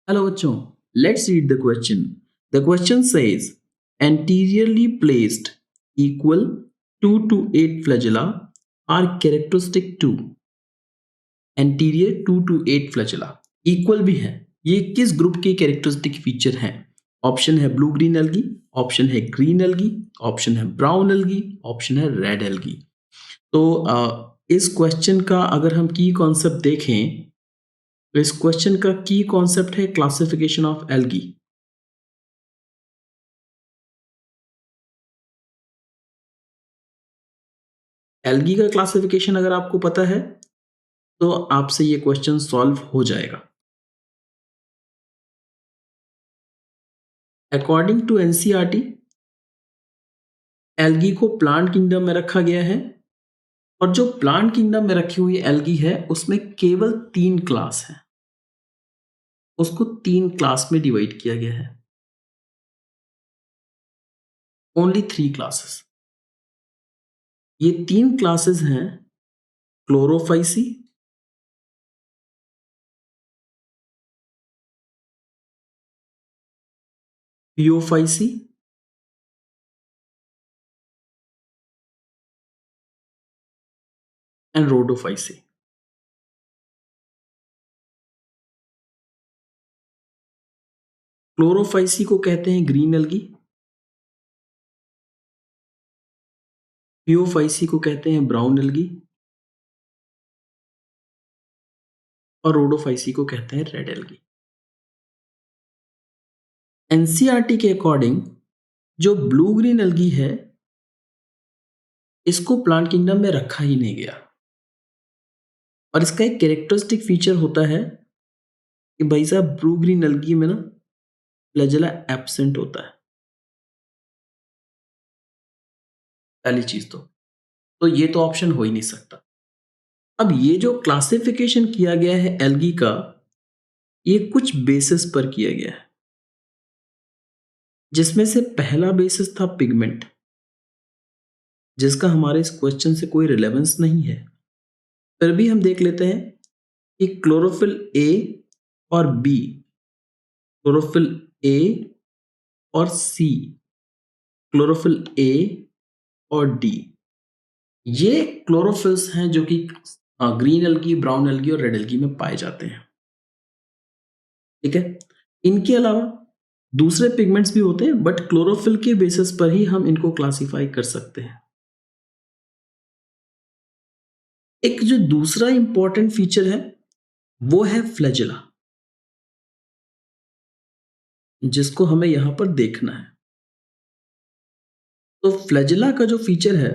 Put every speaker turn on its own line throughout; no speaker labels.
Hello बच्चों, let's read the question. The question says anteriorly placed equal 2 to 8 flagella are characteristic to. Anterior 2 to 8 flagella equal भी है. ये किस group के characteristic feature हैं? Option है ब्लू ग्रीन एल्गी, ऑप्शन है green algae, option है ब्राउन एल्गी, ऑप्शन है रेड एल्गी. तो इस क्वेश्चन का अगर हम की कॉन्सेप्ट देखें तो इस क्वेश्चन का की कॉन्सेप्ट है क्लासिफिकेशन ऑफ एल्गी. एल्गी का क्लासिफिकेशन अगर आपको पता है तो आपसे ये क्वेश्चन सॉल्व हो जाएगा. अकॉर्डिंग टू एनसीईआरटी एल्गी को प्लांट किंगडम में रखा गया है और जो प्लांट किंगडम में रखी हुई एल्गी है उसमें केवल 3 क्लास है. उसको 3 क्लास में डिवाइड किया गया है. Only 3 classes. ये 3 क्लासेस हैं क्लोरोफाइसी, पियोफाइसी एंड रोडोफाइसी. क्लोरोफाइसी को कहते हैं ग्रीन एल्गी, पियोफाइसी को कहते हैं ब्राउन एल्गी और रोडोफाइसी को कहते हैं रेड एल्गी. एनसीईआरटी के अकॉर्डिंग जो ब्लू ग्रीन एल्गी है इसको प्लांट किंगडम में रखा ही नहीं गया और इसका एक कैरेक्टरिस्टिक फीचर होता है कि भाई साहब ब्लू ग्रीन एल्गी में ना फ्लैजेला एब्सेंट होता है. पहली चीज तो ये तो ऑप्शन हो ही नहीं सकता. अब ये जो क्लासिफिकेशन किया गया है एल्गी का ये कुछ बेसिस पर किया गया है जिसमें से पहला बेसिस था पिगमेंट जिसका हमारे इस क्वेश्चन से कोई रिलेवेंस नहीं है. फिर भी हम देख लेते हैं कि क्लोरोफिल ए और बी, क्लोरोफिल ए और सी, क्लोरोफिल ए और डी, ये क्लोरोफिल्स हैं जो कि ग्रीन एल्गी, ब्राउन एल्गी और रेड एल्गी में पाए जाते हैं. ठीक है. इनके अलावा दूसरे पिगमेंट्स भी होते हैं बट क्लोरोफिल के बेसिस पर ही हम इनको क्लासिफाई कर सकते हैं. एक जो दूसरा इंपॉर्टेंट फीचर है वो है फ्लैजेला जिसको हमें यहां पर देखना है. तो फ्लैजेला का जो फीचर है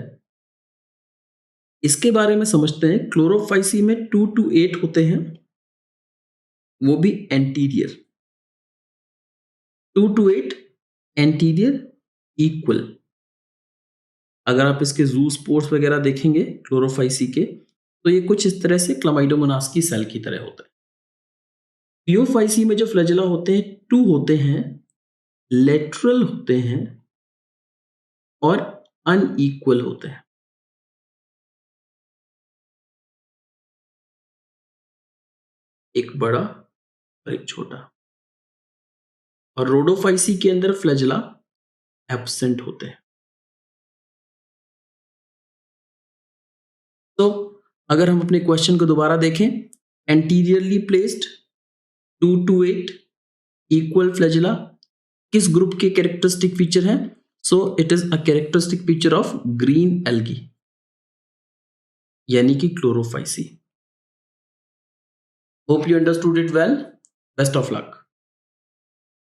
इसके बारे में समझते हैं. क्लोरोफाइसी में 2 to 8 होते हैं, वो भी एंटीरियर. 2 to 8 anterior equal. अगर आप इसके जू स्पोर्स वगैरह देखेंगे क्लोरोफाइसी के तो ये कुछ इस तरह से क्लामाइडोमोनास की सेल की तरह होता है. पियोफाइसी में जो फ्लैजेला होते हैं 2 होते हैं, लेटरल होते हैं और अनइक्वल होते हैं. एक बड़ा और एक छोटा. और रोडोफाइसी के अंदर फ्लैजेला एब्सेंट होते हैं. तो अगर हम अपने क्वेश्चन को दोबारा देखें, anteriorly placed 2 to 8 equal flagella किस ग्रुप के कैरेक्टरिस्टिक फीचर हैं? So it is a characteristic feature of green algae यानी कि Chlorophyceae. Hope you understood it well. Best of luck.